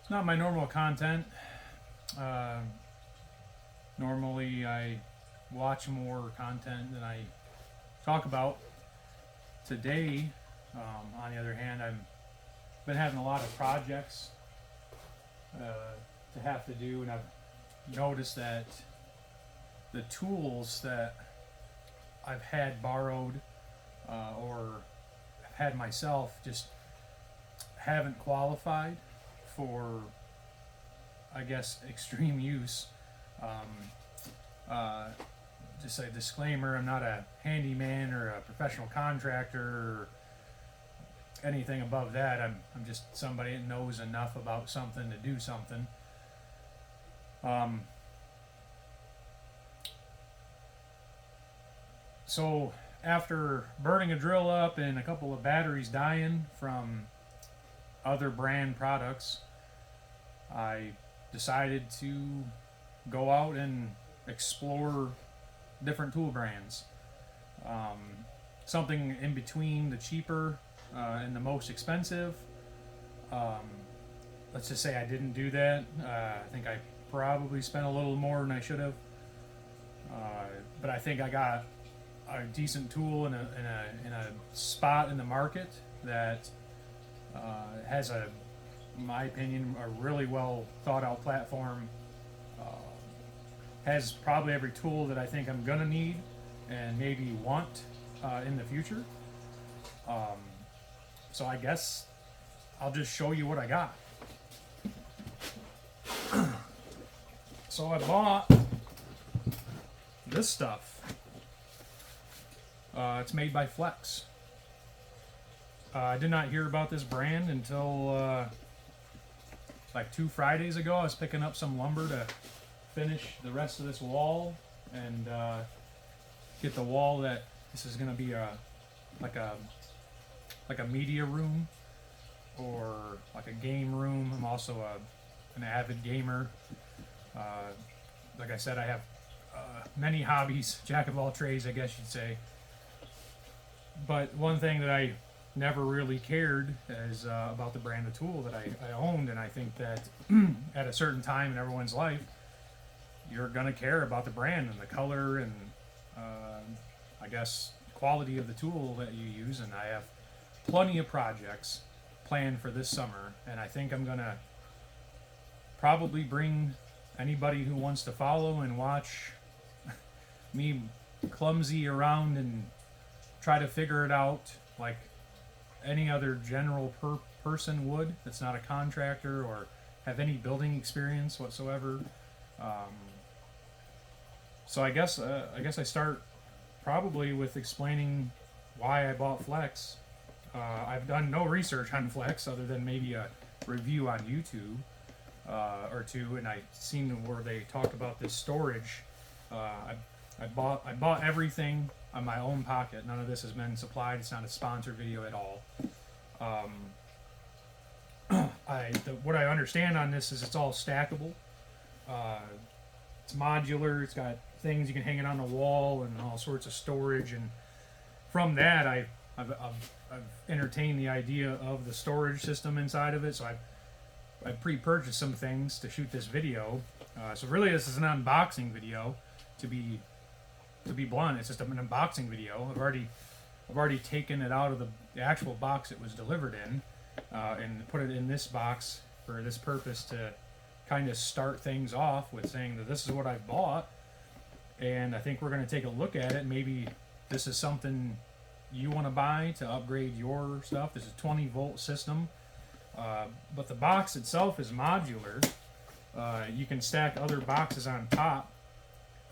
It's not my normal content. Uh, Normally, I watch more content than I talk about. Today, on the other hand, I've been having a lot of projects to have to do, and I've noticed that the tools that I've had borrowed or had myself just haven't qualified for, I guess, extreme use. Just a disclaimer, I'm not a handyman or a professional contractor or anything above that. I'm just somebody that knows enough about something to do something. So after burning a drill up and a couple of batteries dying from other brand products, I decided to go out and explore different tool brands. Something in between the cheaper and the most expensive. Let's just say I didn't do that. I think I probably spent a little more than I should have. But I think I got a decent tool in a spot in the market that has in my opinion, a really well thought out platform. Has probably every tool that I think I'm gonna need and maybe want in the future. So I guess I'll just show you what I got. So I bought this stuff. It's made by Flex. I did not hear about this brand until like 2 Fridays ago. I was picking up some lumber to finish the rest of this wall and get the wall that this is going to be like a media room or like a game room. I'm also an avid gamer. Like I said, I have many hobbies, jack of all trades, I guess you'd say. But one thing that I never really cared is about the brand of tool that I owned, and I think that at a certain time in everyone's life, you're gonna care about the brand and the color and I guess quality of the tool that you use. And I have plenty of projects planned for this summer, and I think I'm gonna probably bring anybody who wants to follow and watch me clumsy around and try to figure it out like any other general person would that's not a contractor or have any building experience whatsoever. So I guess I start probably with explaining why I bought Flex. I've done no research on Flex other than maybe a review on YouTube or two, and I seen where they talked about this storage. I bought everything on my own pocket. None of this has been supplied. It's not a sponsored video at all. What I understand on this is it's all stackable. It's modular. It's got things you can hang it on the wall and all sorts of storage. And from that, I've entertained the idea of the storage system inside of it. So I pre-purchased some things to shoot this video. So really, this is an unboxing video. To be blunt, it's just an unboxing video. I've already taken it out of the actual box it was delivered in and put it in this box for this purpose to kind of start things off with saying that this is what I've bought, and I think we're going to take a look at it. Maybe this is something you want to buy to upgrade your stuff. This is a 20-volt system, but the box itself is modular. You can stack other boxes on top,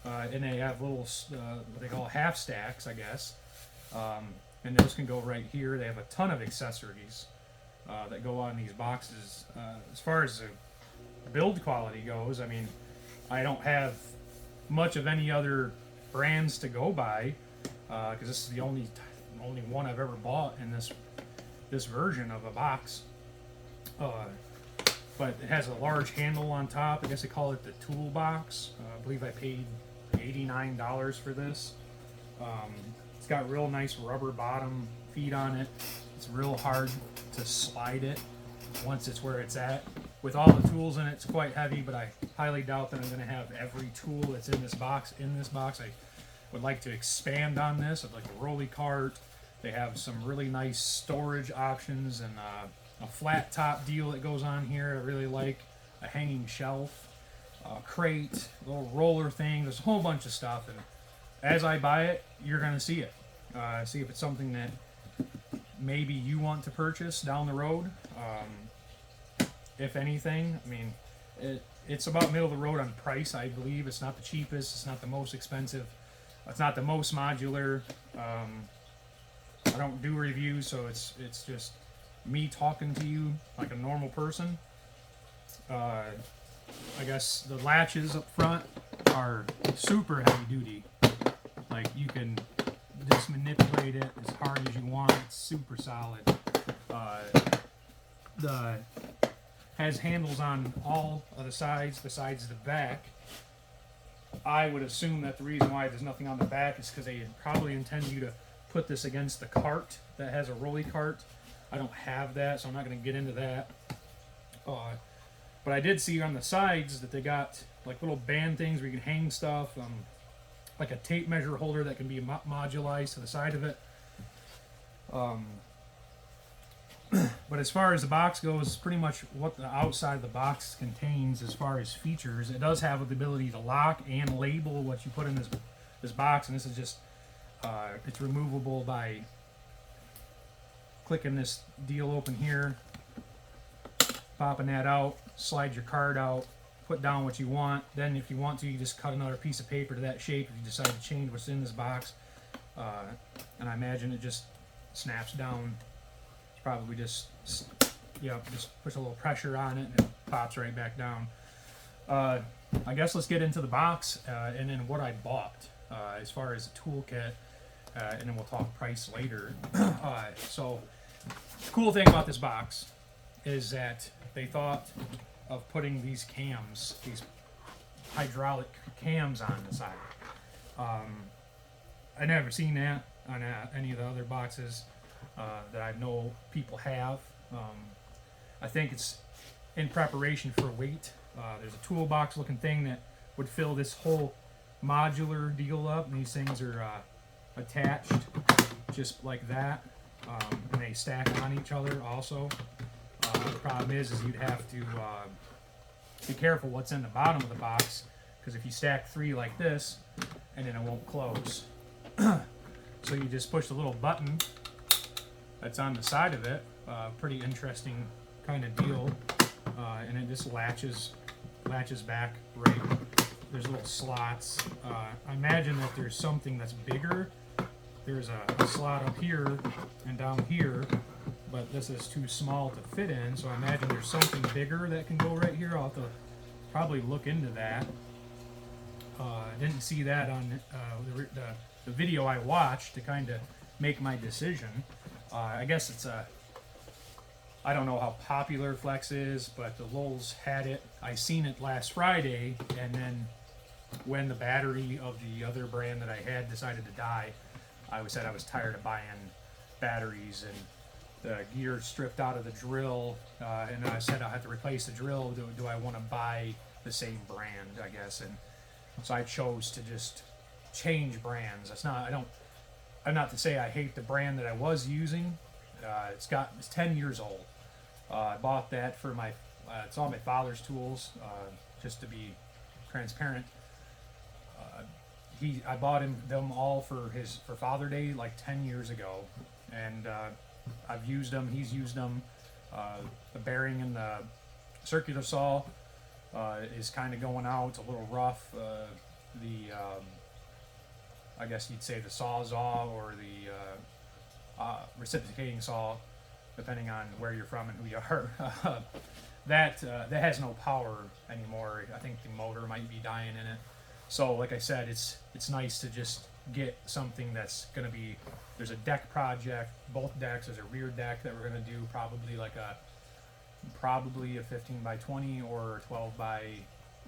and they have little what they call half stacks, I guess, and those can go right here. They have a ton of accessories that go on these boxes. As far as the build quality goes, I mean, I don't have much of any other brands to go by because this is the only one I've ever bought in this version of a box. But it has a large handle on top. I guess they call it the toolbox. I believe I paid $89 for this. It's got real nice rubber bottom feet on it. It's real hard to slide it once it's where it's at, with all the tools in it, it's quite heavy, but I highly doubt that I'm going to have every tool that's in this box. I would like to expand on this. I'd like a rolly cart. They have some really nice storage options and a flat top deal that goes on here. I really like a hanging shelf, a crate, a little roller thing. There's a whole bunch of stuff, and as I buy it, you're going to see it. See if it's something that maybe you want to purchase down the road. If anything, I mean, it's about middle of the road on price, I believe. It's not the cheapest. It's not the most expensive. It's not the most modular. I don't do reviews, so it's just me talking to you like a normal person. I guess the latches up front are super heavy duty. Like, you can just manipulate it as hard as you want. It's super solid. The has handles on all of the sides besides the back. I would assume that the reason why there's nothing on the back is because they probably intend you to put this against the cart that has a rolly cart. I don't have that, so I'm not going to get into that. But I did see on the sides that they got like little band things where you can hang stuff, like a tape measure holder that can be modularized to the side of it. But as far as the box goes, pretty much what the outside of the box contains as far as features. It does have the ability to lock and label what you put in this box, and this is just it's removable by clicking this deal open here, popping that out, slide your card out, put down what you want. Then if you want to, you just cut another piece of paper to that shape if you decide to change what's in this box. And I imagine it just snaps down. Probably just push a little pressure on it and it pops right back down. I guess let's get into the box and then what I bought as far as the toolkit, and then we'll talk price later. So the cool thing about this box is that they thought of putting these cams, these hydraulic cams on the side. I never seen that on any of the other boxes that I know people have. I think it's in preparation for weight. There's a toolbox looking thing that would fill this whole modular deal up, and these things are attached just like that, and they stack on each other also. The problem is you'd have to be careful what's in the bottom of the box, because if you stack 3 like this, and then it won't close. So you just push the little button that's on the side of it. Pretty interesting kind of deal, and it just latches back right. There's little slots. I imagine that there's something that's bigger. There's a slot up here and down here, but this is too small to fit in, so I imagine there's something bigger that can go right here. I'll have to probably look into that. I didn't see that on the video I watched to kind of make my decision. I guess it's I don't know how popular Flex is, but the Lulz had it. I seen it last Friday, and then when the battery of the other brand that I had decided to die, I said I was tired of buying batteries, and the gear stripped out of the drill, and I said I have to replace the drill. Do I want to buy the same brand, I guess? And so I chose to just change brands. I'm not to say I hate the brand that I was using. It's 10 years old. I bought that for it's all my father's tools, just to be transparent. I bought them all for Father Day like 10 years ago, and I've used them. He's used them. The bearing in the circular saw is kind of going out. It's a little rough. I guess you'd say the Sawzall or the reciprocating saw, depending on where you're from and who you are. That has no power anymore. I think the motor might be dying in it. So, like I said, it's nice to just get something that's going to be. There's a deck project, both decks. There's a rear deck that we're going to do, probably a 15 by 20 or 12 by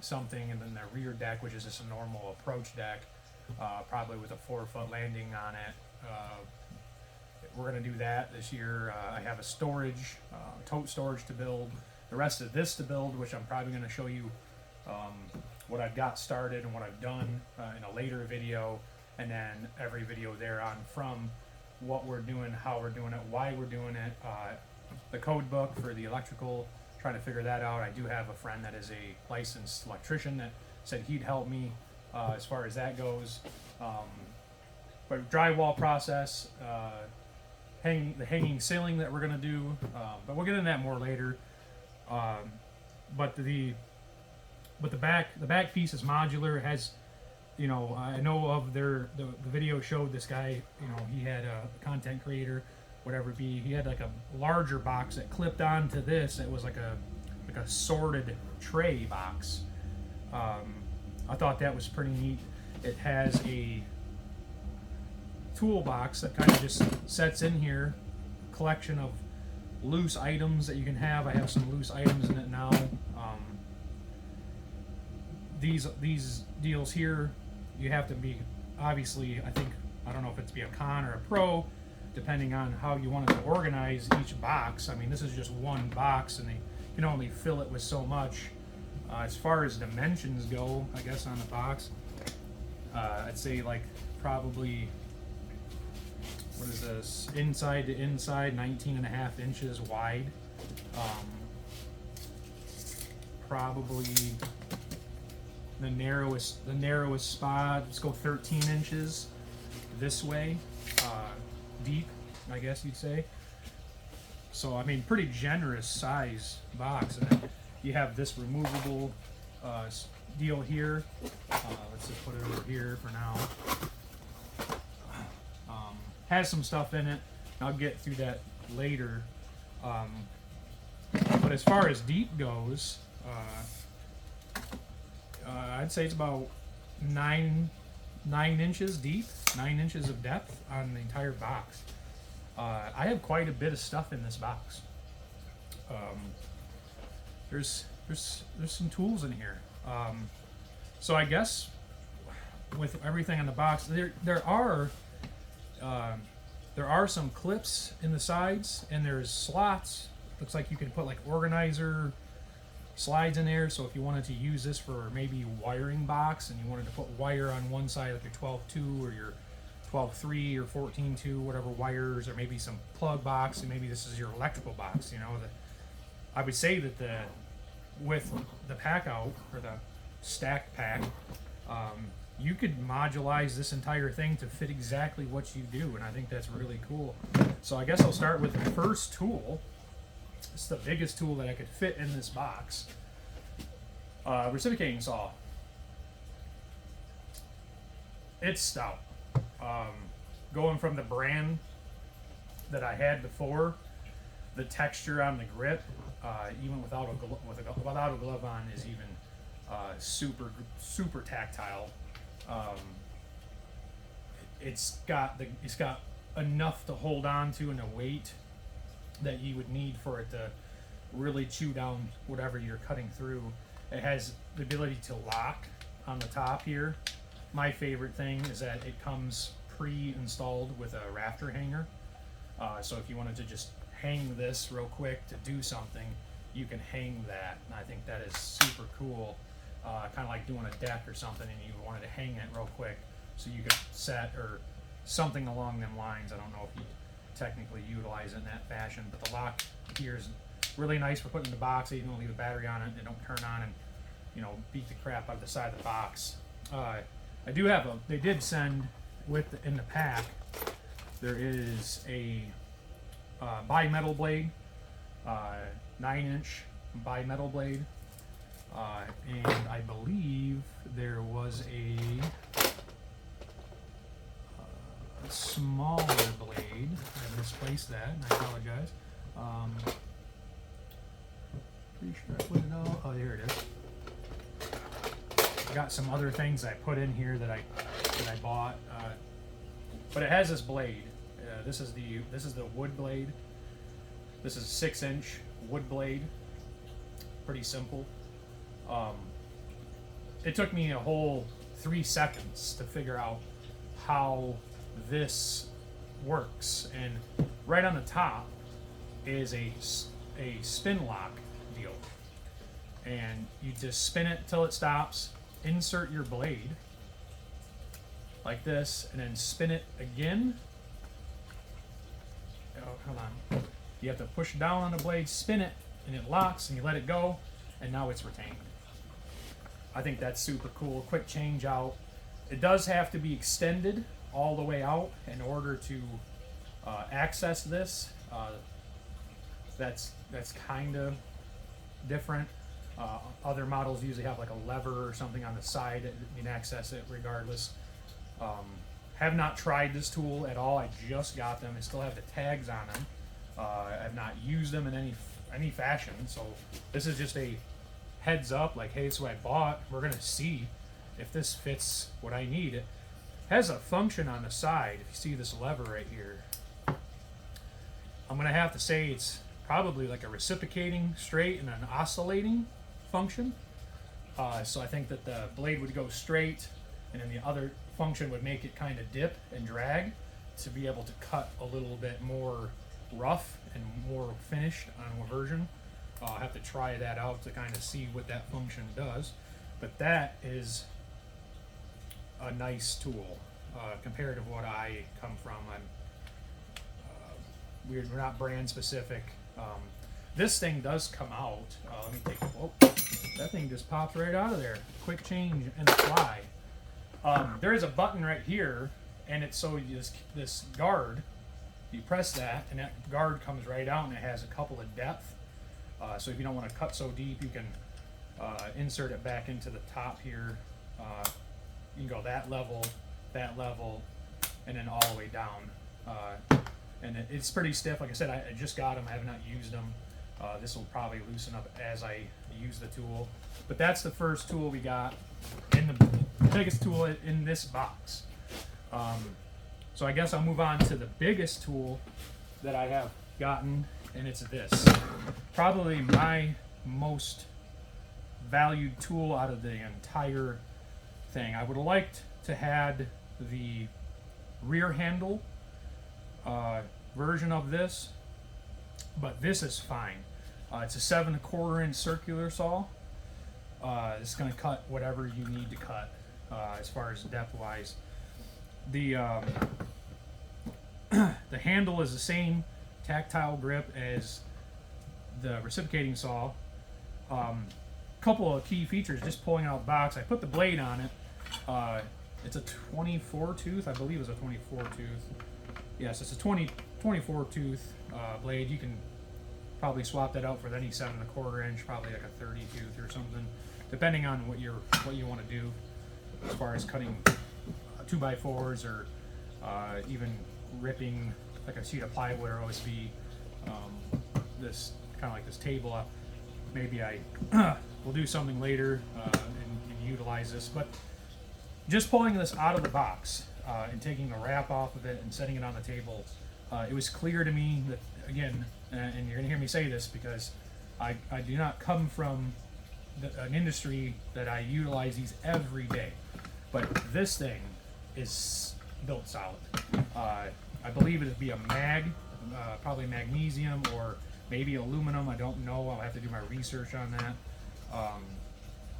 something, and then the rear deck, which is just a normal approach deck. Probably with a 4-foot landing on it. We're going to do that this year. I have a tote storage to build. the rest of this to build, which I'm probably going to show you what I've got started and what I've done in a later video, and then every video thereon from what we're doing, how we're doing it, why we're doing it, the code book for the electrical, trying to figure that out. I do have a friend that is a licensed electrician that said he'd help me as far as that goes. But drywall process, the hanging ceiling that we're gonna do, but we'll get into that more later. But the back piece is modular. It has, you know, I know of the video showed this guy, you know, he had a content creator, whatever it be. He had like a larger box that clipped onto this. It was like a sorted tray box. I thought that was pretty neat. It has a toolbox that kind of just sets in here, a collection of loose items that you can have. I have some loose items in it now. These deals here, you have to be, obviously, I don't know if it's be a con or a pro, depending on how you want to organize each box. I mean, this is just one box, and they can only fill it with so much. As far as dimensions go, I guess on the box, I'd say like probably, what is this, inside to inside, 19.5 inches wide. Probably the narrowest spot, let's go 13 inches this way, deep, I guess you'd say. So I mean, pretty generous size box. And then you have this removable deal here. Let's just put it over here for now. Has some stuff in it. I'll get through that later. But as far as deep goes, I'd say it's about 9 inches deep, 9 inches of depth on the entire box. I have quite a bit of stuff in this box. There's some tools in here. So I guess with everything in the box, there are some clips in the sides, and there's slots. Looks like you can put like organizer slides in there. So if you wanted to use this for maybe wiring box, and you wanted to put wire on one side, like your 12.2 or your 12.3 or 14.2, whatever wires, or maybe some plug box, and maybe this is your electrical box. You know, I would say that with the pack out, or the stacked pack, you could modulize this entire thing to fit exactly what you do, and I think that's really cool. So I guess I'll start with the first tool. It's the biggest tool that I could fit in this box. Reciprocating saw. It's stout. Going from the brand that I had before, the texture on the grip, even without a glove on, is even super tactile. It's got enough to hold on to, and a weight that you would need for it to really chew down whatever you're cutting through. It has the ability to lock on the top here. My favorite thing is that it comes pre-installed with a rafter hanger. So if you wanted to just hang this real quick to do something, you can hang that, and I think that is super cool. Kind of like doing a deck or something, and you wanted to hang it real quick so you could set, or something along them lines. I don't know if you technically utilize it in that fashion, but the lock here is really nice for putting in the box. You don't leave a battery on it, they don't turn on and, you know, beat the crap out of the side of the box. I do have they did send in the pack, there is a bi-metal blade, 9-inch bi-metal blade, and I believe there was a smaller blade. I misplaced that, and I apologize. Pretty sure I put it out. Oh, there it is. Got some other things I put in here that I bought, but it has this blade. This is the wood blade. This is a 6-inch wood blade. Pretty simple. It took me a whole 3 seconds to figure out how this works, and right on the top is a spin lock deal. and you just spin it till it stops, insert your blade like this, and then spin it again. Oh, hold on. You have to push down on the blade, spin it, and it locks, and you let it go, and now it's retained. I think that's super cool. Quick change out. It does have to be extended all the way out in order to access this. That's kind of different. Other models usually have like a lever or something on the side that you can access it regardless. Have not tried this tool at all. I just got them. I still have the tags on them. I've not used them in any fashion. So this is just a heads up, like, hey, it's what I bought. We're gonna see if this fits what I need. It has a function on the side. If you see this lever right here, I'm gonna have to say it's probably like a reciprocating straight and an oscillating function. So I think that the blade would go straight, and then the other function would make it kind of dip and drag to be able to cut a little bit more rough and more finished on a version. I'll have to try that out to kind of see what that function does. But that is a nice tool compared to what I come from. We're not brand specific. This thing does come out. Let me take. Oh, that thing just popped right out of there. Quick change and fly. There is a button right here, and it's so this guard. You press that, and that guard comes right out, and it has a couple of depth. So if you don't want to cut so deep, you can insert it back into the top here. You can go that level, and then all the way down. And it's pretty stiff. Like I said, I just got them. I have not used them. This will probably loosen up as I use the tool. But that's the first tool we got, in the biggest tool in this box. So I guess I'll move on to the biggest tool that I have gotten, and it's this. Probably my most valued tool out of the entire thing. I would have liked to had the rear handle version of this, but this is fine. It's a 7¼ inch circular saw. It's going to cut whatever you need to cut as far as depth wise. The the handle is the same tactile grip as the reciprocating saw. Couple of key features just pulling out the box. I put the blade on it. It's a 24 tooth, I believe it's a 24 tooth. Yes, it's a 24 tooth blade. You can probably swap that out for any 7¼ inch, probably like a 30 tooth or something, depending on what you want to do as far as cutting 2x4s or even ripping like a sheet of plywood or OSB. This kind of like this table. Maybe I will do something later and utilize this, but just pulling this out of the box and taking the wrap off of it and setting it on the table, it was clear to me that, again, and you're gonna hear me say this because I do not come from an industry that I utilize these every day, but this thing is built solid. I believe it'd be a probably magnesium or maybe aluminum. I don't know. I'll have to do my research on that.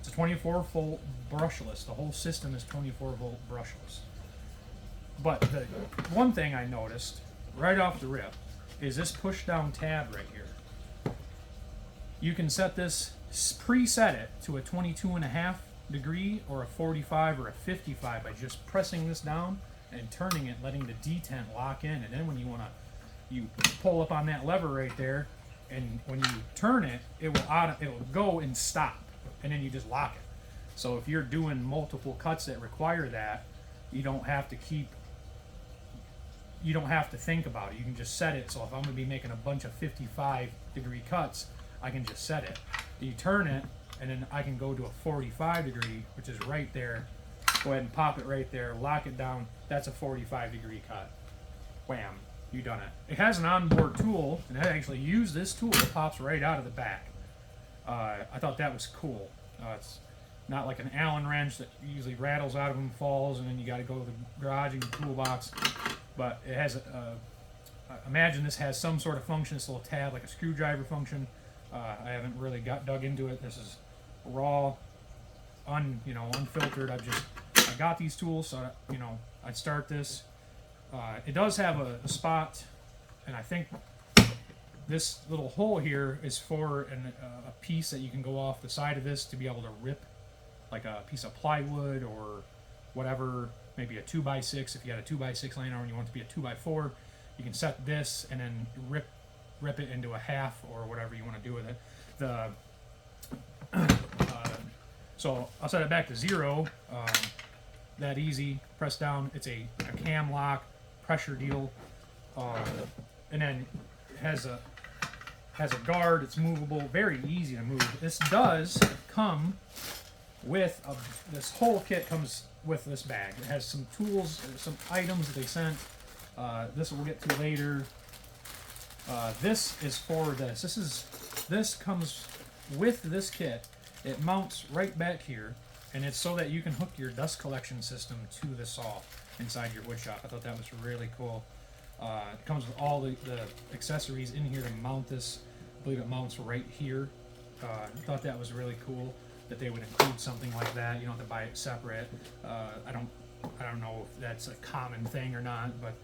It's a 24-volt brushless. The whole system is 24-volt brushless. But the one thing I noticed right off the rip is this push-down tab right here. You can set this, preset it to a 22.5 degree or a 45 or a 55 by just pressing this down and turning it, letting the detent lock in. And then when you pull up on that lever right there, and when you turn it, it will go and stop, and then you just lock it. So if you're doing multiple cuts that require that, you don't have to think about it. You can just set it. So if I'm going to be making a bunch of 55-degree cuts, I can just set it. You turn it, and then I can go to a 45 degree, which is right there. Go ahead and pop it right there, lock it down. That's a 45-degree cut. Wham, you done it. It has an onboard tool, and I actually use this tool. It pops right out of the back. I thought that was cool. It's not like an Allen wrench that usually rattles out of them, falls, and then you got to go to the garage and the toolbox. But it has imagine this has some sort of function, this little tab, like a screwdriver function. I haven't really dug into it. This is raw, unfiltered. I got these tools, so I'd start this. It does have a spot, and I think this little hole here is for a piece that you can go off the side of this to be able to rip, like a piece of plywood or whatever, maybe a 2x6. If you had a 2x6 laying around and you want it to be a 2x4, you can set this and then rip it into a half or whatever you want to do with it. So I'll set it back to 0. That easy. Press down. It's a cam lock pressure deal, and then it has a guard. It's movable. Very easy to move. This does come with this whole kit comes with this bag. It has some tools, some items that they sent. This we'll get to later. This is for this. This comes with this kit. It mounts right back here, and it's so that you can hook your dust collection system to the saw inside your wood shop. I thought that was really cool. It comes with all the accessories in here to mount this. I believe it mounts right here. I thought that was really cool that they would include something like that. You don't have to buy it separate. I don't know if that's a common thing or not, but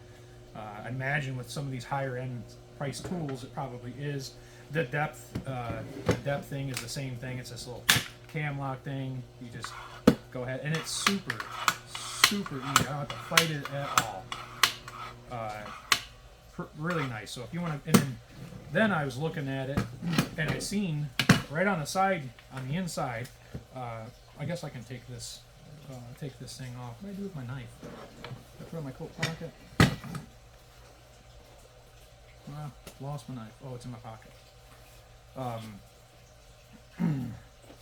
I imagine with some of these higher end price tools, it probably is. The depth thing is the same thing. It's this little cam lock thing. You just go ahead, and it's super easy. I don't have to fight it at all. Really nice. So if you want to, and then I was looking at it, and I seen right on the side, on the inside. I guess I can take this thing off. What do I do with my knife? I put it in my coat pocket. Well, lost my knife. Oh, it's in my pocket.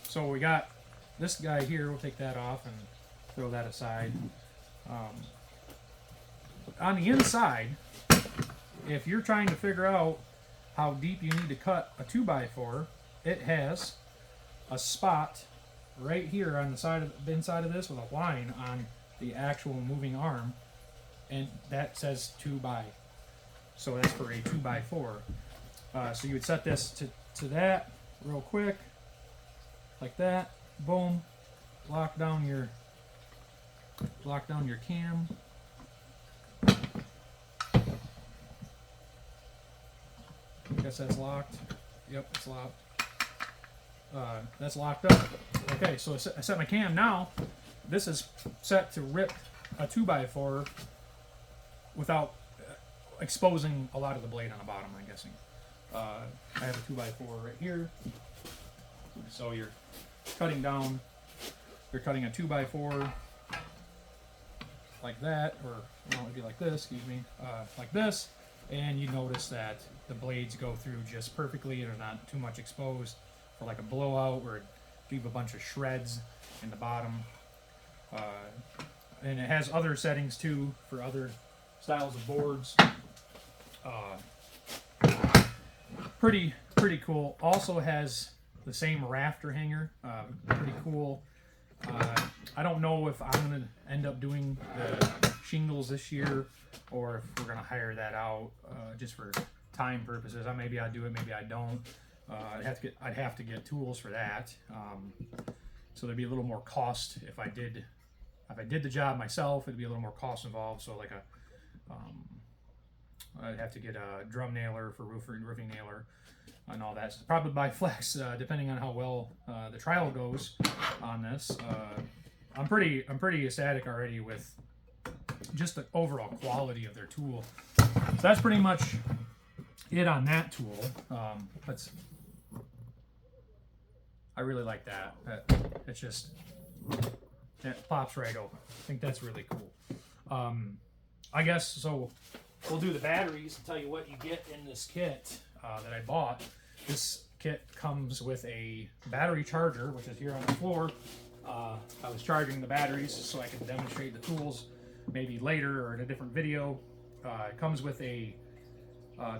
So we got this guy here. We'll take that off and throw that aside. On the inside, if you're trying to figure out how deep you need to cut a 2x4, it has a spot right here on the inside of this with a line on the actual moving arm, and that says 2x. So that's for a 2x4. So you would set this to that real quick, like that. Boom. Lock down your cam. Guess that's locked. Yep, it's locked. That's locked up. Okay, so I set my cam now. This is set to rip a 2x4 without exposing a lot of the blade on the bottom, I'm guessing. I have a 2x4 right here. So you're cutting down, you're cutting a 2x4 like that, or it'd be like this, excuse me, like this, and you notice that the blades go through just perfectly and are not too much exposed for like a blowout where it leave a bunch of shreds in the bottom. And it has other settings too for other styles of boards. Pretty cool. Also has the same rafter hanger. Pretty cool. I don't know if I'm gonna end up doing the shingles this year, or if we're gonna hire that out just for time purposes. Maybe I do it, maybe I don't. I'd have to get tools for that. So there'd be a little more cost if I did the job myself. It'd be a little more cost involved. So like I'd have to get a drum nailer for roofing nailer and all that. So probably buy flex, depending on how well the trial goes on this. I'm pretty ecstatic already with just the overall quality of their tool. So that's pretty much it on that tool. I really like that. It's just, it pops right open. I think that's really cool. I guess, so we'll do the batteries and tell you what you get in this kit that I bought. This kit comes with a battery charger, which is here on the floor. I was charging the batteries so I can demonstrate the tools maybe later or in a different video. It comes with a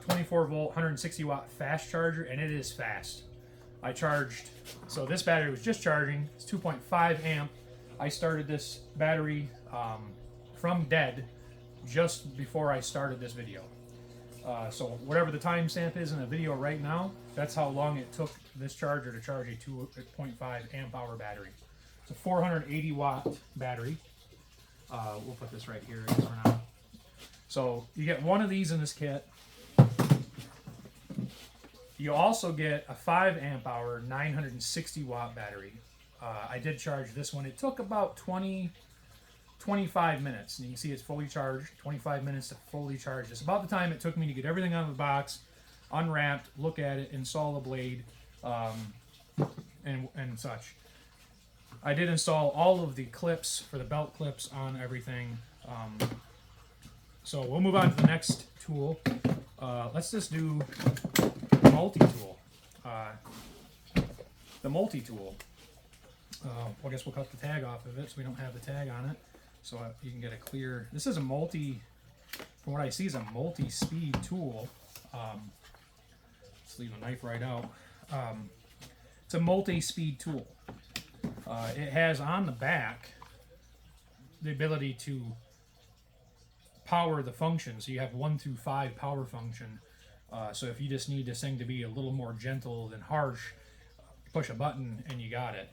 24 volt 160 watt fast charger, and it is fast. I charged, so this battery was just charging. It's 2.5 amp. I started this battery from dead just before I started this video. So whatever the timestamp is in the video right now, that's how long it took this charger to charge a 2.5 amp hour battery. It's a 480 watt battery. We'll put this right here for now. So you get one of these in this kit. You also get a 5 amp hour 960 watt battery. I did charge this one. It took about 25 minutes, and you can see it's fully charged. 25 minutes to fully charge this. About the time it took me to get everything out of the box, unwrapped, look at it, install the blade, and such. I did install all of the clips for the belt clips on everything. So we'll move on to the next tool. Let's just do the multi-tool. The multi-tool. I guess we'll cut the tag off of it so we don't have the tag on it. So you can get a clear... This is a from what I see, is a multi-speed tool. Let's leave the knife right out. It's a multi-speed tool. It has on the back the ability to power the function. So you have 1 through 5 power function. So if you just need this thing to be a little more gentle than harsh, push a button and you got it.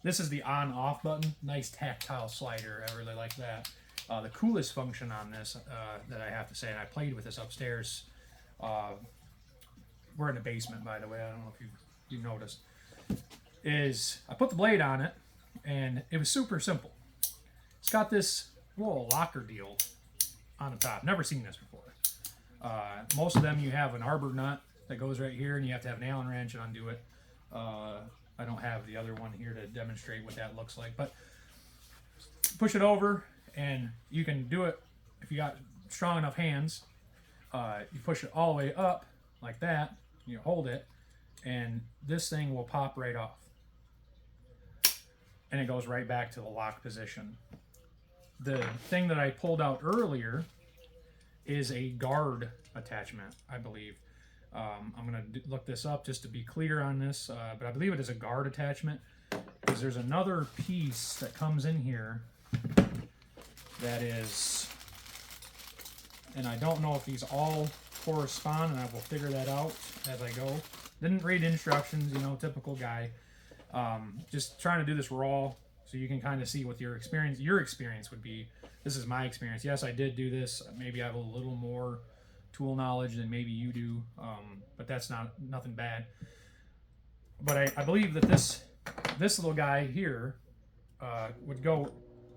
This is the on-off button. Nice tactile slider. I really like that. The coolest function on this that I have to say, and I played with this upstairs. We're in the basement, by the way. I don't know if you've noticed. Is I put the blade on it, and it was super simple. It's got this little locker deal on the top. Never seen this before. Most of them you have an arbor nut that goes right here, and you have to have an Allen wrench and undo it. I don't have the other one here to demonstrate what that looks like, but push it over, and you can do it if you got strong enough hands. You push it all the way up like that, you hold it, and this thing will pop right off. And it goes right back to the lock position. The thing that I pulled out earlier is a guard attachment, I believe. I'm going to look this up just to be clear on this, but I believe it is a guard attachment, because there's another piece that comes in here that is, and I don't know if these all correspond, and I will figure that out as I go. Didn't read instructions, you know, typical guy. Just trying to do this raw so you can kind of see what your experience would be. This is my experience. Yes, I did do this. Maybe I have a little more tool knowledge than maybe you do, but that's nothing bad. But I believe that this little guy here would go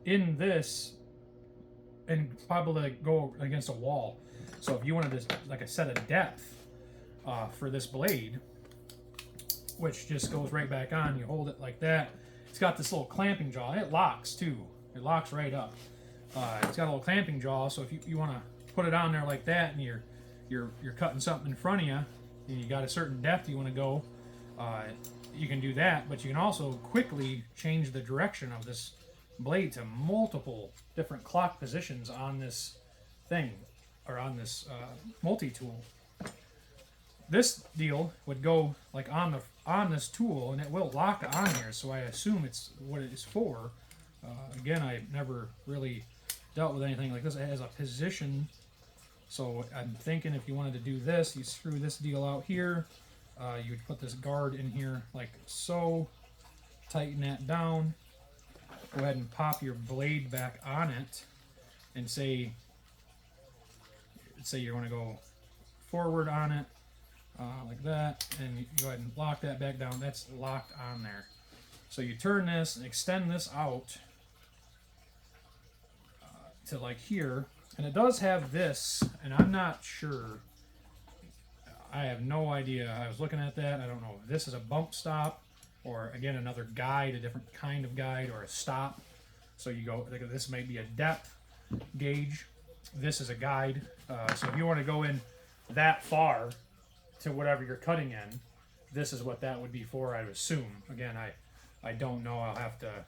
in this and probably go against a wall. So if you wanted to, like a set of depth for this blade, which just goes right back on, you hold it like that. It's got this little clamping jaw. It locks too. It locks right up. It's got a little clamping jaw, so if you want to put it on there like that, and you're cutting something in front of you, and you got a certain depth you want to go, you can do that. But you can also quickly change the direction of this blade to multiple different clock positions on this thing, or on this multi-tool. This deal would go like on this tool, and it will lock on here, so I assume it's what it is for. Again, I never really dealt with anything like this. It has a position, so I'm thinking if you wanted to do this, you screw this deal out here, you would put this guard in here like so, tighten that down, go ahead and pop your blade back on it, and say you want to go forward on it, like that, and you go ahead and lock that back down. That's locked on there. So you turn this and extend this out to like here, and it does have this, and I'm not sure. I have no idea. I was looking at that. I don't know if this is a bump stop, or again another guide, a different kind of guide, or a stop. So you go, this may be a depth gauge. This is a guide. So if you want to go in that far to whatever you're cutting in, this is what that would be for, I would assume. Again, I don't know. I'll have to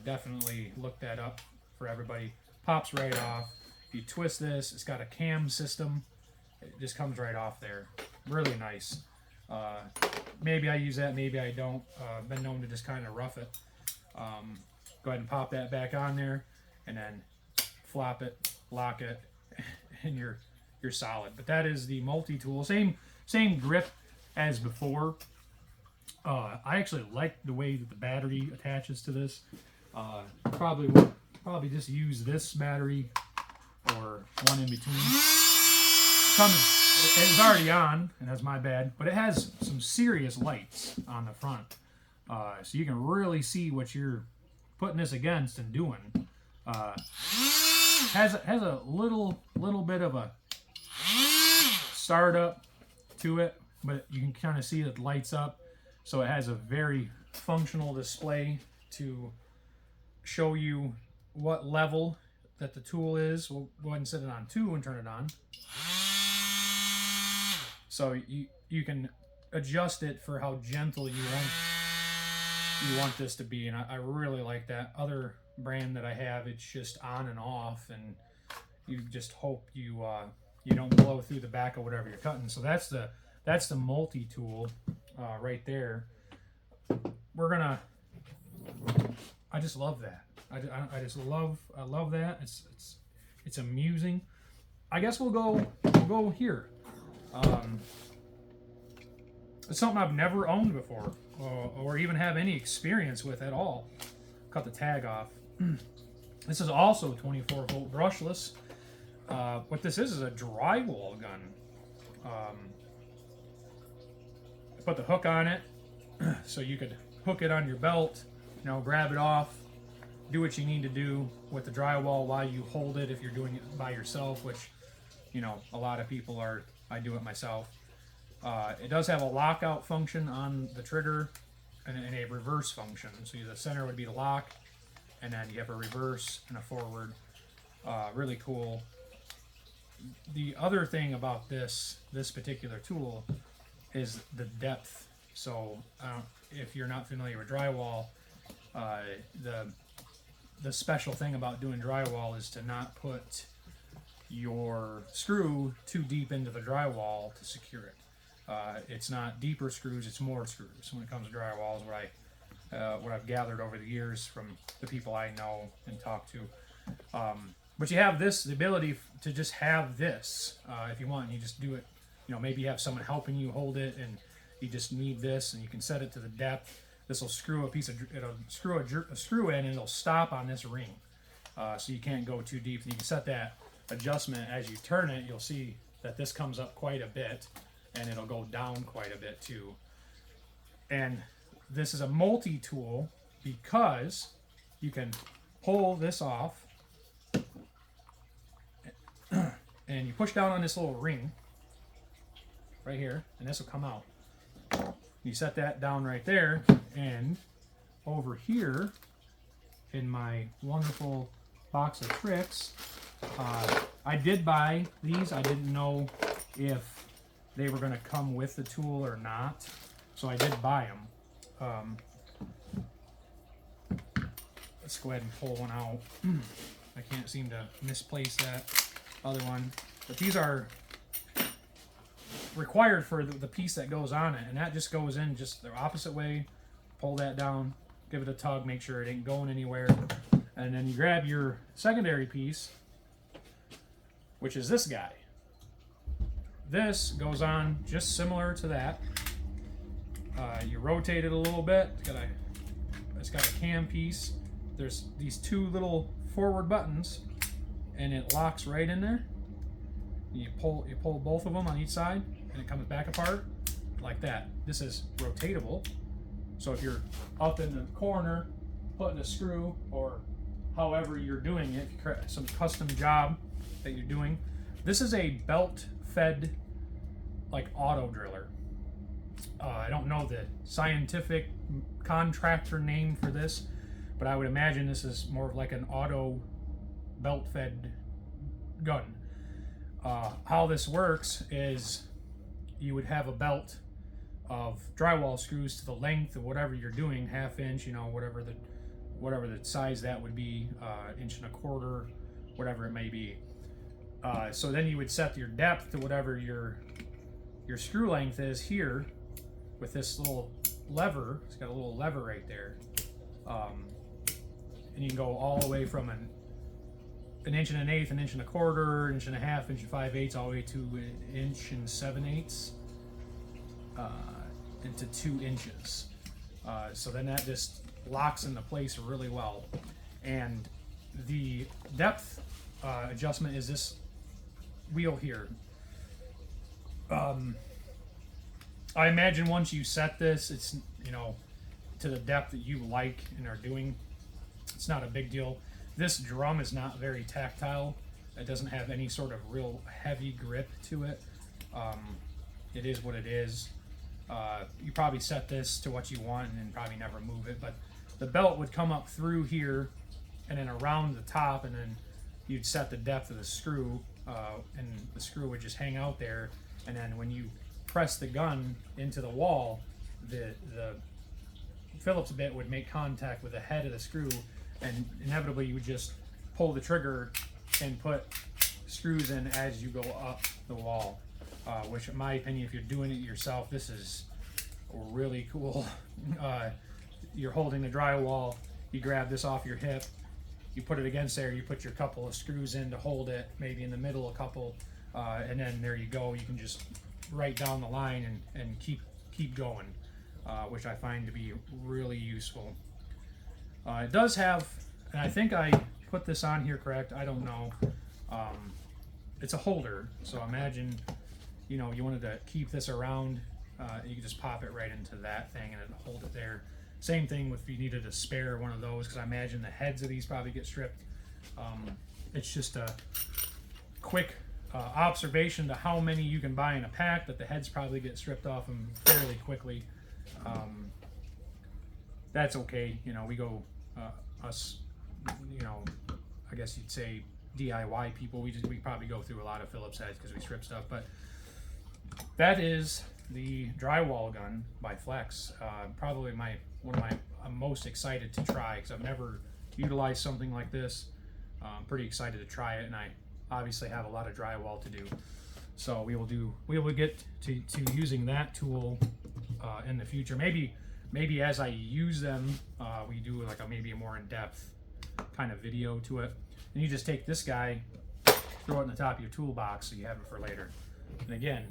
definitely look that up for everybody. Pops right off. If you twist this, it's got a cam system. It just comes right off there. Really nice. Maybe I use that, maybe I don't. I've been known to just kind of rough it. Go ahead and pop that back on there, and then flop it, lock it, and you're solid. But that is the multi-tool. Same grip as before. I actually like the way that the battery attaches to this. Probably just use this battery or one in between. It's already on, and that's my bad, but it has some serious lights on the front, so you can really see what you're putting this against and doing. Has a little bit of a startup to it, but you can kind of see that it lights up, so it has a very functional display to show you what level that the tool is. We'll go ahead and set it on 2 and turn it on. So you can adjust it for how gentle you want this to be, and I really like that. Other brand that I have, it's just on and off, and you just hope you don't blow through the back of whatever you're cutting. So that's the multi-tool right there. I just love that. I love that. It's amusing. I guess we'll go here. It's something I've never owned before, or even have any experience with at all. Cut the tag off. This is also 24-volt brushless. What this is a drywall gun. I put the hook on it, so you could hook it on your belt, grab it off, do what you need to do with the drywall while you hold it if you're doing it by yourself, which, a lot of people are. I do it myself. It does have a lockout function on the trigger and a reverse function. So the center would be the lock, and then you have a reverse and a forward. Really cool. The other thing about this particular tool is the depth. So if you're not familiar with drywall, the special thing about doing drywall is to not put your screw too deep into the drywall to secure it. It's not deeper screws, it's more screws when it comes to drywall, is what I've gathered over the years from the people I know and talk to. But you have the ability to just have this if you want. You just do it. Maybe you have someone helping you hold it, and you just need this, and you can set it to the depth. This will screw a screw in, and it'll stop on this ring, so you can't go too deep. And you can set that adjustment as you turn it. You'll see that this comes up quite a bit, and it'll go down quite a bit too. And this is a multi-tool because you can pull this off, and you push down on this little ring right here, and this will come out. You set that down right there, and over here in my wonderful box of tricks, I did buy these. I didn't know if they were going to come with the tool or not, so I did buy them. Let's go ahead and pull one out. I can't seem to misplace that other one, but these are required for the piece that goes on it, and that just goes in just the opposite way. Pull that down, give it a tug, make sure it ain't going anywhere, and then you grab your secondary piece, which is this guy. This goes on just similar to that. You rotate it a little bit. It's got a cam piece. There's these 2 little forward buttons, and it locks right in there. You pull both of them on each side, and it comes back apart like that. This is rotatable. So if you're up in the corner putting a screw, or however you're doing it, some custom job that you're doing, this is a belt-fed auto driller. I don't know the scientific contractor name for this, but I would imagine this is more of like an auto belt-fed gun. How this works is you would have a belt of drywall screws to the length of whatever you're doing, 1/2 inch, whatever the size that would be, 1 1/4 inch, whatever it may be. So then you would set your depth to whatever your screw length is here with this little lever. It's got a little lever right there, and you can go all the way from an inch and an eighth, an inch and a quarter, inch and a half, inch and 5/8, all the way to an inch and 7/8, into 2 inches. So then that just locks into place really well. And the depth adjustment is this wheel here. I imagine once you set this, it's, you know, to the depth that you like and are doing, it's not a big deal. This drum is not very tactile. It doesn't have any sort of real heavy grip to it. It is what it is. You probably set this to what you want and then probably never move it, but the belt would come up through here and then around the top, and then you'd set the depth of the screw, and the screw would just hang out there, and then when you press the gun into the wall, the Phillips bit would make contact with the head of the screw, and inevitably you would just pull the trigger and put screws in as you go up the wall, which in my opinion, if you're doing it yourself, this is really cool. You're holding the drywall, you grab this off your hip, you put it against there, you put your couple of screws in to hold it, maybe in the middle a couple, and then there you go. You can just right down the line and keep going, which I find to be really useful. It does have, and I think I put this on here correct, I don't know, it's a holder, so imagine, you know, you wanted to keep this around, you could just pop it right into that thing and it'll hold it there. Same thing with if you needed a spare one of those, because I imagine the heads of these probably get stripped. It's just a quick observation to how many you can buy in a pack, that the heads probably get stripped off them fairly quickly. That's okay, you know, we go, us, you know, I guess you'd say DIY people, we probably go through a lot of Phillips heads because we strip stuff, but that is the drywall gun by Flex. Probably one of my I'm most excited to try, because I've never utilized something like this. I'm pretty excited to try it, and I obviously have a lot of drywall to do. So we will get to using that tool in the future. Maybe as I use them, we do like maybe a more in-depth kind of video to it. And you just take this guy, throw it in the top of your toolbox so you have it for later. And again,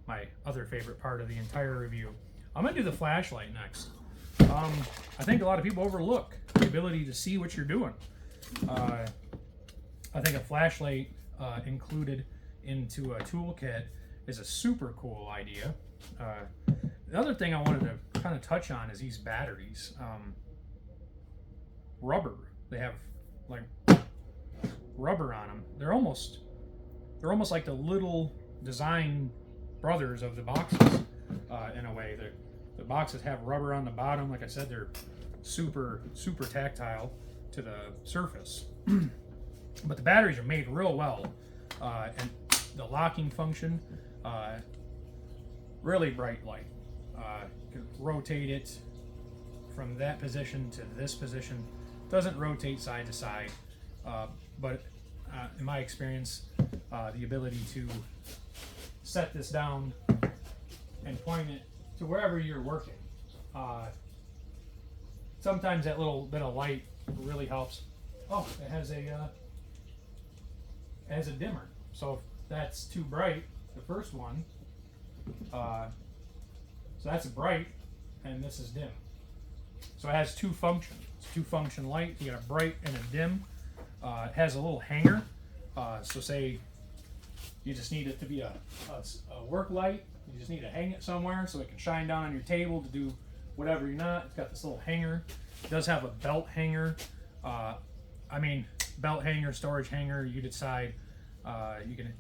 my other favorite part of the entire review, I'm gonna do the flashlight next. I think a lot of people overlook the ability to see what you're doing. I think a flashlight included into a toolkit is a super cool idea. The other thing I wanted to kind of touch on is these batteries. Rubber. They have like rubber on them. They're almost like the little design brothers of the boxes in a way. The boxes have rubber on the bottom. Like I said, they're super tactile to the surface. But the batteries are made real well, and the locking function, really bright light. You can rotate it from that position to this position. Doesn't rotate side to side, but in my experience, the ability to set this down and point it to wherever you're working. Sometimes that little bit of light really helps. Oh, it has a dimmer. So if that's too bright, the first one, so that's bright, and this is dim. So it has two functions. It's two-function light. You got a bright and a dim. It has a little hanger. So say you just need it to be a work light. You just need to hang it somewhere so it can shine down on your table to do whatever you're not. It's got this little hanger. It does have a belt hanger. Belt hanger, storage hanger. You decide. You can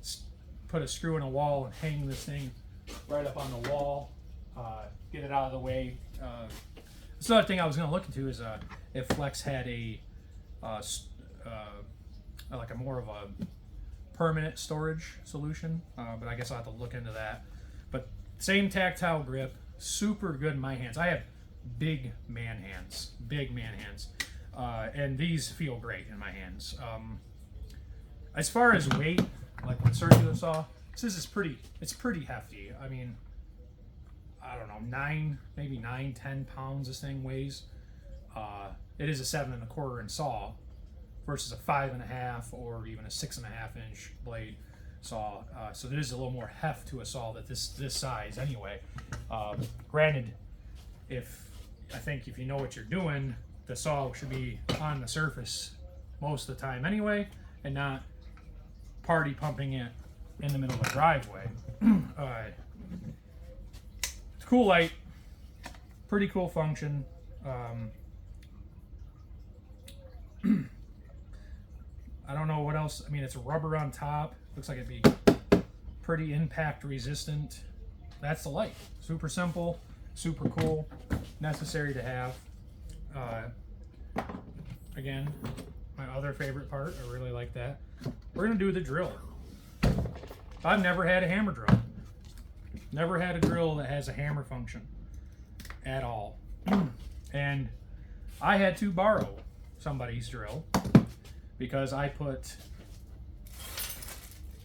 put a screw in a wall and hang this thing right up on the wall. Get it out of the way. This other thing I was going to look into is if Flex had like a more of a permanent storage solution, but I guess I'll have to look into that. But same tactile grip, super good in my hands. I have big man hands, and these feel great in my hands. As far as weight, like with circular saw, this is it's pretty hefty. I mean, I don't know, 10 pounds this thing weighs. It is a 7 1/4 inch saw, versus a 5.5 or even a 6.5-inch blade saw. So there is a little more heft to a saw that this size anyway. Granted, I think if you know what you're doing, the saw should be on the surface most of the time anyway, and not party pumping it in the middle of a driveway. It's a cool light, pretty cool function. I don't know what else. I mean, it's rubber on top. Looks like it'd be pretty impact resistant. That's the light. Super simple, super cool, necessary to have. Again, my other favorite part, I really like that. We're gonna do the drill. I've never had a hammer drill. Never had a drill that has a hammer function at all. And I had to borrow somebody's drill because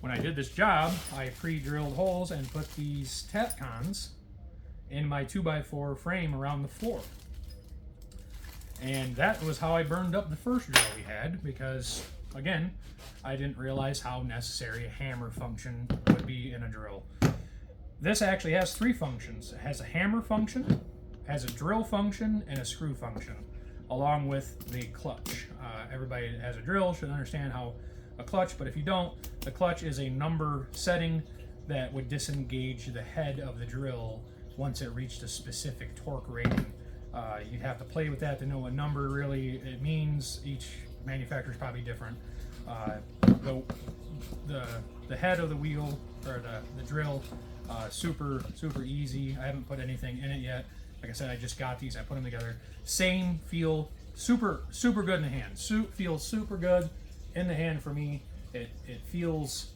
when I did this job, I pre-drilled holes and put these Tapcons in my 2x4 frame around the floor. And that was how I burned up the first drill we had, because again, I didn't realize how necessary a hammer function would be in a drill. This actually has 3 functions. It has a hammer function, has a drill function, and a screw function, along with the clutch. Everybody that has a drill should understand how a clutch, but if you don't, the clutch is a number setting that would disengage the head of the drill once it reached a specific torque rating. You'd have to play with that to know what number really it means. Each manufacturer is probably different. The head of the wheel, or the drill, super easy. I haven't put anything in it yet. Like I said, I just got these. I put them together. Same feel, super good in the hand. Feels super good in the hand for me. It feels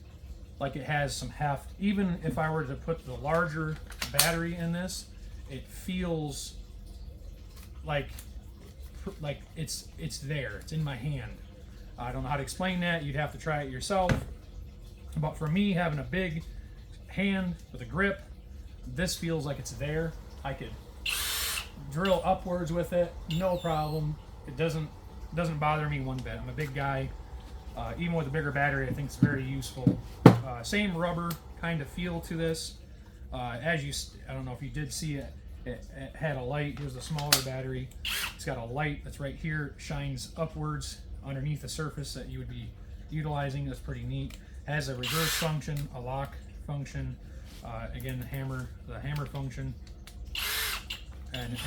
like it has some heft. Even if I were to put the larger battery in this, it feels like it's there. It's in my hand. I don't know how to explain that. You'd have to try it yourself. But for me, having a big hand with a grip, this feels like it's there. I could drill upwards with it, no problem. It doesn't bother me one bit. I'm a big guy. Even with a bigger battery, I think it's very useful. Same rubber kind of feel to this. I don't know if you did see it. It had a light. Here's the smaller battery. It's got a light that's right here. It shines upwards underneath the surface that you would be utilizing. That's pretty neat. It has a reverse function, a lock function. Again, the hammer function, and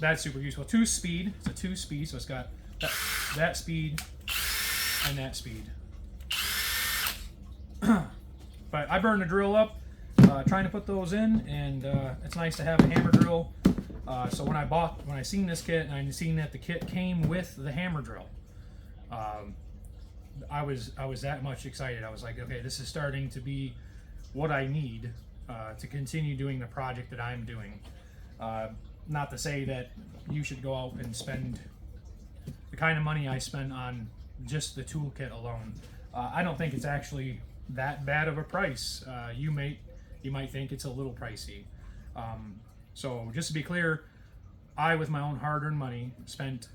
that's super useful. 2-speed. It's a 2-speed, so it's got that speed and that speed. But I burned the drill up trying to put those in, and it's nice to have a hammer drill. So when I seen this kit and I seen that the kit came with the hammer drill, I was that much excited. I was like, okay, this is starting to be what I need to continue doing the project that I'm doing. Not to say that you should go out and spend the kind of money I spend on just the toolkit alone. I don't think it's actually that bad of a price. You might think it's a little pricey. So just to be clear, I, with my own hard-earned money, spent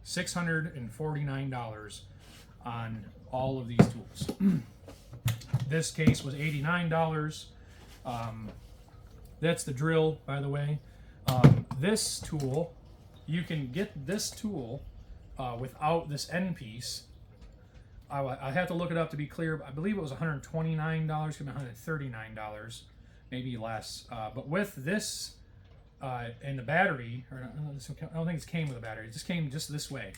$649 on all of these tools. This case was $89. That's the drill, by the way. This tool, you can get this tool without this end piece. I have to look it up to be clear. I believe it was $129, could be $139, maybe less. But with this and the battery, I don't think it came with a battery. It just came just this way.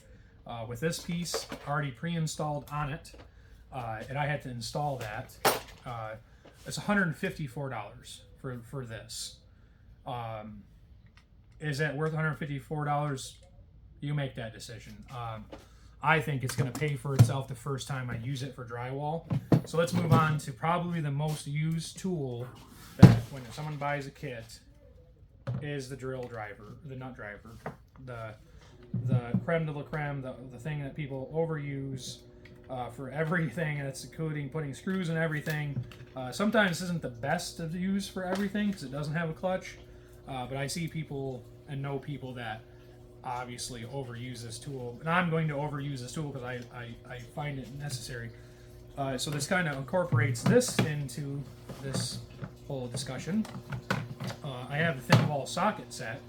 With this piece already pre-installed on it, and I had to install that. It's $154 for this. Is that worth $154? You make that decision. I think it's going to pay for itself the first time I use it for drywall. So let's move on to probably the most used tool that when someone buys a kit is the drill driver, the nut driver, the creme de la creme, the thing that people overuse for everything, and it's including putting screws in everything. Sometimes this isn't the best to use for everything because it doesn't have a clutch, but I see people and know people that obviously overuse this tool, and I'm going to overuse this tool because I find it necessary. So this kind of incorporates this into this whole discussion. I have a thin wall socket set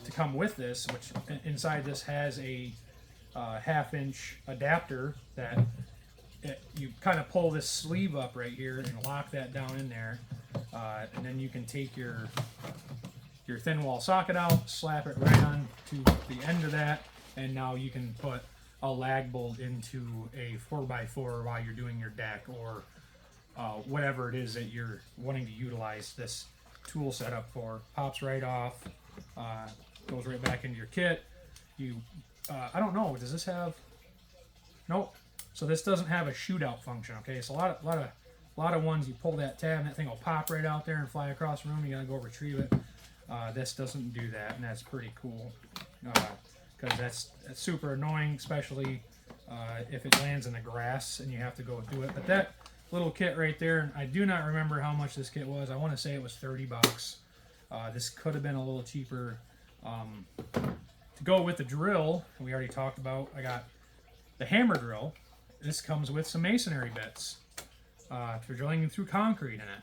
to come with this, which inside this has a 1/2-inch adapter that you kind of pull this sleeve up right here and lock that down in there, and then you can take your thin wall socket out, slap it right on to the end of that, and now you can put a lag bolt into a 4x4 while you're doing your deck or whatever it is that you're wanting to utilize this tool setup for. Pops right off, goes right back into your kit. You, I don't know, does this have? Nope. So this doesn't have a shootout function. Okay, so a lot of ones you pull that tab and that thing will pop right out there and fly across the room. You gotta go retrieve it. This doesn't do that, and that's pretty cool because that's super annoying, especially if it lands in the grass and you have to go do it. But that little kit right there, I do not remember how much this kit was. I want to say it was $30. This could have been a little cheaper. To go with the drill, we already talked about, I got the hammer drill. This comes with some masonry bits for drilling through concrete in it.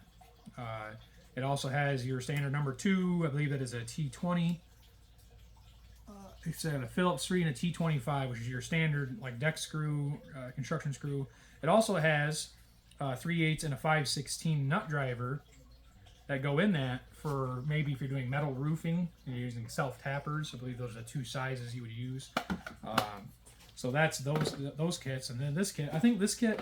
It also has your standard number 2. I believe that is a T20. It's a Phillips 3 and a T25, which is your standard like deck screw, construction screw. It also has 3/8 and a 5/16 nut driver that go in that for maybe if you're doing metal roofing and you're using self-tappers. I believe those are the 2 sizes you would use. So that's those kits. And then this kit, I think this kit,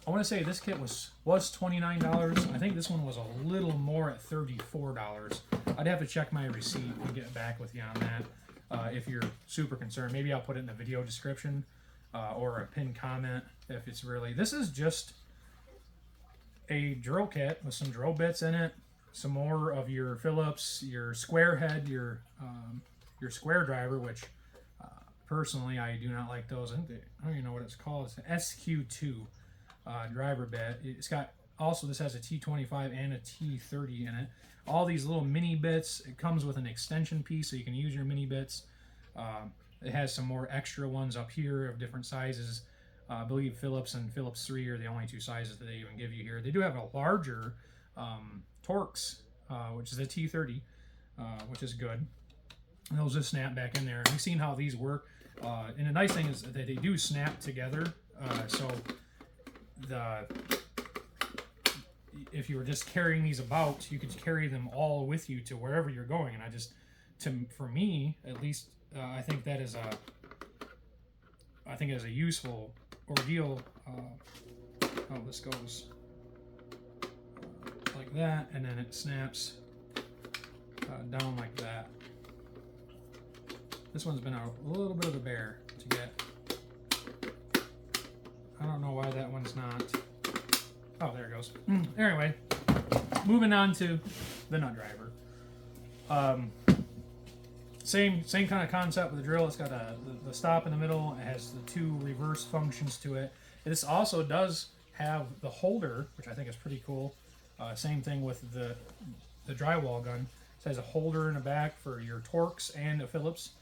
I want to say this kit was $29. I think this one was a little more at $34. I'd have to check my receipt and get back with you on that if you're super concerned. Maybe I'll put it in the video description or a pinned comment if it's really. This is just a drill kit with some drill bits in it, some more of your Phillips, your square head, your square driver, which personally I do not like those. I don't even know what it's called. It's an SQ2 driver bit. It's got also, this has a T25 and a T30 in it. All these little mini bits. It comes with an extension piece so you can use your mini bits. It has some more extra ones up here of different sizes. I believe Phillips and Phillips 3 are the only 2 sizes that they even give you here. They do have a larger Torx, which is a T30, which is good. And those just snap back in there. We've seen how these work. And the nice thing is that they do snap together. So if you were just carrying these about, you could carry them all with you to wherever you're going. And for me, at least, I think that is a useful ordeal. This goes like that, and then it snaps down like that. This one's been a little bit of a bear to get. I don't know why that one's not. Oh, there it goes. Anyway, moving on to the nut driver. Same kind of concept with the drill. It's got the stop in the middle. It has the 2 reverse functions to it. This also does have the holder, which I think is pretty cool. Same thing with the drywall gun. It has a holder in the back for your Torx and a Phillips.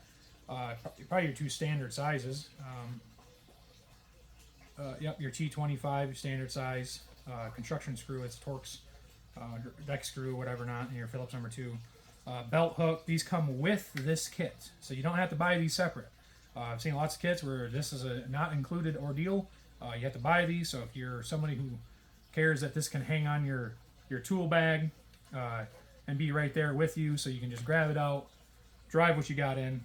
Probably your 2 standard sizes. Yep, your T25, your standard size. Construction screw, it's Torx, deck screw, whatever not, and your Phillips number 2. Belt hook, these come with this kit, so you don't have to buy these separate. I've seen lots of kits where this is a not included ordeal. You have to buy these, so if you're somebody who cares that this can hang on your tool bag and be right there with you, so you can just grab it out, drive what you got in.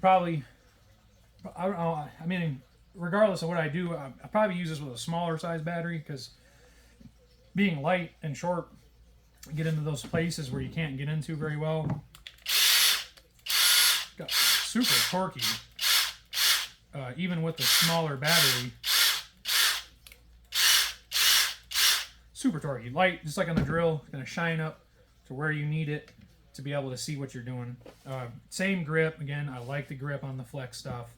Probably, I don't know, I mean, regardless of what I do, I probably use this with a smaller size battery because being light and short, get into those places where you can't get into very well. Got super torquey, even with the smaller battery. Super torquey, light, just like on the drill, it's gonna shine up to where you need it to be able to see what you're doing. Same grip, again, I like the grip on the Flex stuff.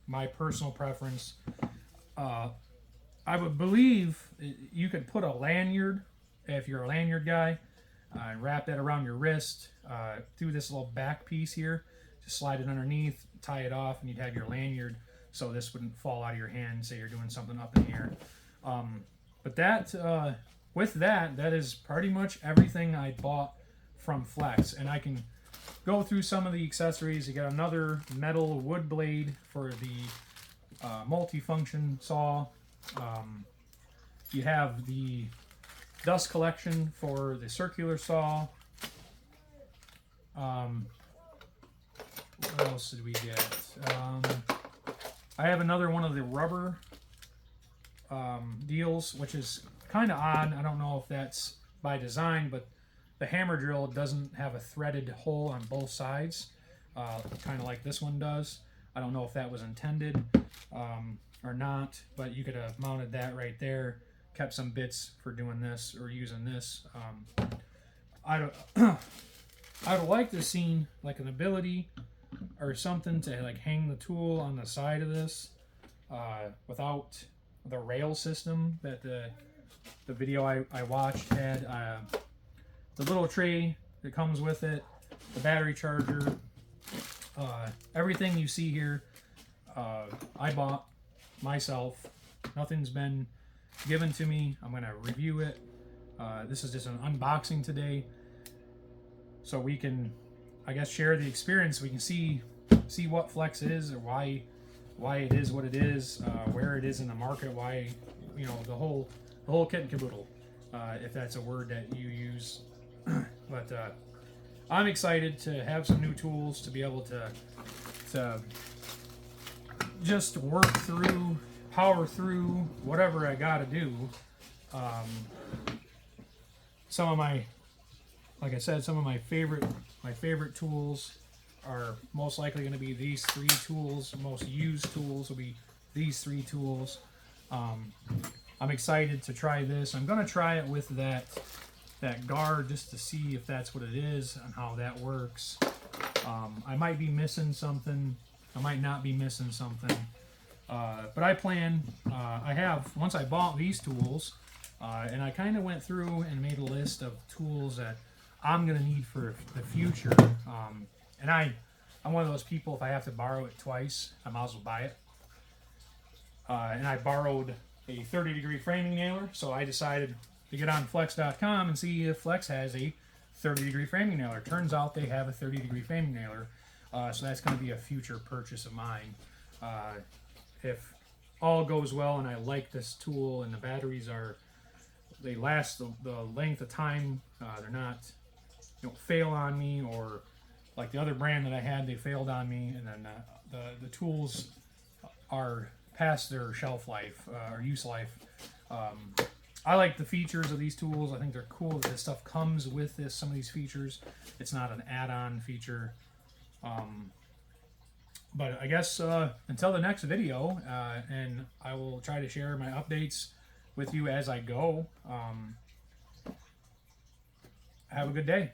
My personal preference, I would believe you could put a lanyard, if you're a lanyard guy, Wrap that around your wrist through this little back piece here. Just slide it underneath, tie it off, and you'd have your lanyard so this wouldn't fall out of your hand. Say you're doing something up in the air. But that, with that, that is pretty much everything I bought from Flex. And I can go through some of the accessories. You got another metal wood blade for the multi-function saw. You have the dust collection for the circular saw. What else did we get? I have another one of the rubber deals, which is kind of odd. I don't know if that's by design, but the hammer drill doesn't have a threaded hole on both sides, kind of like this one does. I don't know if that was intended or not, but you could have mounted that right there, kept some bits for doing this or using this. I would like to see like an ability or something to like hang the tool on the side of this without the rail system that the video I watched had. The little tray that comes with it, the battery charger, everything you see here, I bought myself. Nothing's been given to me. I'm going to review it. This is just an unboxing today, so we can, I guess, share the experience. We can see what Flex is, or why it is what it is, where it is in the market, why, you know, the whole kit and caboodle, if that's a word that you use. But I'm excited to have some new tools to be able to just work through, power through whatever I got to do. Some of my, like I said, some of my favorite tools are most likely going to be these three tools. Most used tools will be these three tools. I'm excited to try this. I'm going to try it with that guard just to see if that's what it is and how that works. I might be missing something. I might not be missing something. But I plan, I have, once I bought these tools, and I kind of went through and made a list of tools that I'm going to need for the future. And I'm one of those people, if I have to borrow it twice, I might as well buy it. And I borrowed a 30-degree framing nailer, so I decided to get on Flex.com and see if Flex has a 30-degree framing nailer. Turns out they have a 30-degree framing nailer, so that's going to be a future purchase of mine. If all goes well and I like this tool and the batteries they last the length of time, they're not, you know, fail on me, or like the other brand that I had, they failed on me, and then the tools are past their shelf life or use life. I like the features of these tools. I think they're cool that this stuff comes with some of these features. It's not an add-on feature. But I guess until the next video, and I will try to share my updates with you as I go. Have a good day.